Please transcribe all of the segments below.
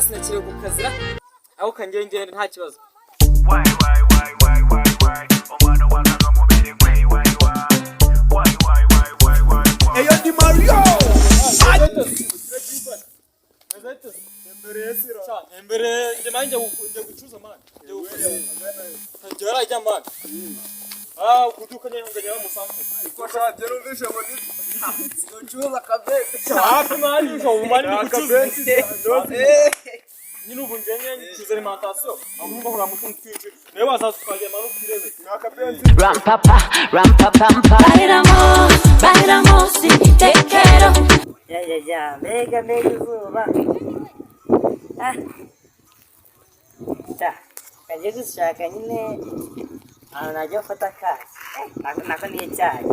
sinakire gukazira aho kangengere nta kibazo why omwana wakaga mubiri gwe why eyo di Mario embere nje manje gucuza man nje warajya man kuduka nyanganya musanze iko shajero vishe moni gucuza kabete hafi mari jo umani gucuza nyine ubu njenye gucuza alimentation ahubwo hora mutuntu twinshi nayo bazasukaje manu kirebe nakapenti ram papa bailamo si te quiero ya mega zuba kaje gushaka nyine najya gufata kazi nako ni icyayi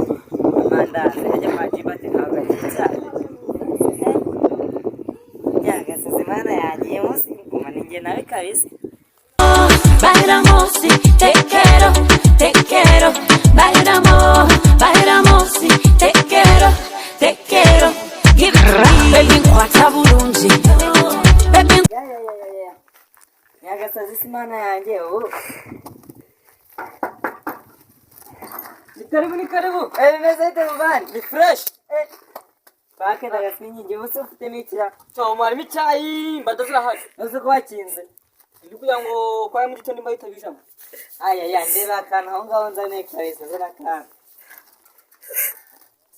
amandazi ajya majibati ntabwo ari icyayi yagasize mana yagiye munsi kumanenge nawe kabisa bailamos si te quiero bailamos si te quiero give it baby kwata burunji baby yagasaze simana yanjye ni karibu mezete mubani ni fresh bake ndagasminyi nje bose ufite mikira cyo mwari micayi mbadazira hasi uzi ko wakinze ndi kugira ngo kwa muri cyo ndimba yitabijamo aya ndeba kana aho ngaho nzane kabisa zira kana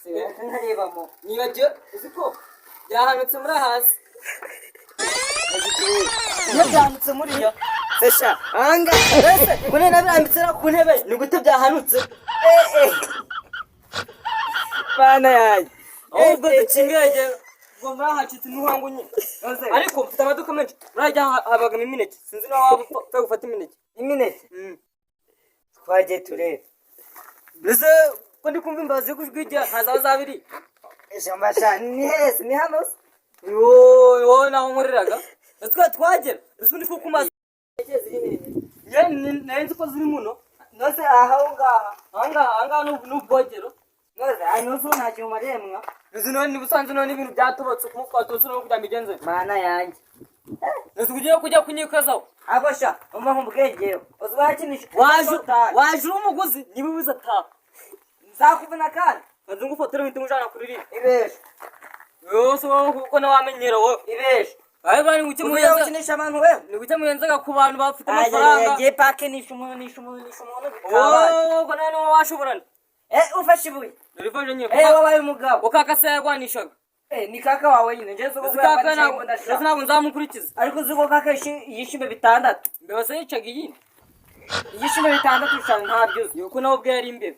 siwe kanareba nibaje uziko byahanutse muri hasi byahanutse muri yo sesha anga ese kune nabirambitsera ku ntebe ni gute byahanutse bana yayi ubwo kingeje ngomba hacitse nuhangu nyine ariko mfite amaduka menshi urajya habagamo imineke sinzi nawe wapfa gufata imineke twaje turebe mbese ko ndi kumva imbazi kujwigira hazaho zabiri ijambo cyane ni hano yo naho nkoreraga natwe twagera ese ndi kukumaza ye nenzi ko ziri muno nose aho ngaha n'ubwogero nose anozo ntacyo maremwa none nibusanze none ibintu byatobotse kumufata no kujya migenze mana yanjye nose kugiye kujya kunyikazaho agosha umva nkubwegero uzwakinisha waje umuguzi niba wiza ta nzakuvuna kandi kazi ngufotora ibintu mujana kuri ibesha yose kuko nawamenyera wowe ibesha ayi bari nguke muyenza ukinisha abantu wewe ni guke muyenzaga ku bantu bafite amafaranga je pake nisha umuntu ko none washoborana ufashe ibuye narifaje nyine wabaye umugabo ukaka se yagwanishaga ni kaka wawe nyine nje zo kaka ntabwo nzamukurikiza ariko uzuko kaka yishime bitandatu mbese yicaga iyi yishime bitandatu cyane ntabyo yuko nawe ubwe yari imbere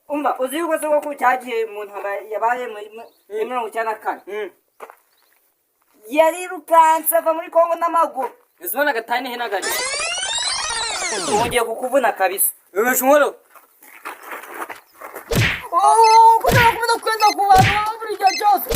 umva uzi yuko zo ko cyagiye umuntu yabaye muri 1994 yari rukanse ava muri Kongo n'amaguru izibona gatane he nagari ugiye kukuvuna kabisa ubesha inkoro kugira ngo kwenda kubantu buri gihe cyose